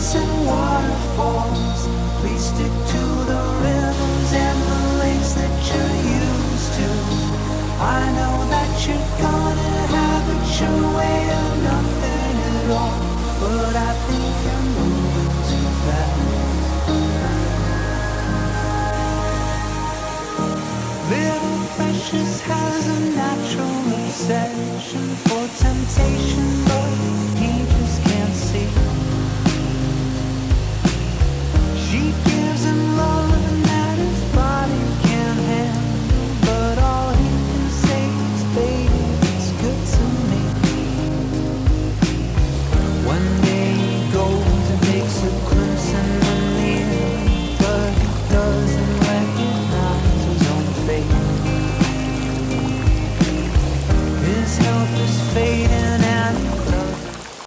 lakes and waterfalls. Please stick to the rivers and the lakes that you're used to. I know that you're gonna have it your way or nothing at all, but I think you're moving too fast. Little Precious has a natural obsession for temptation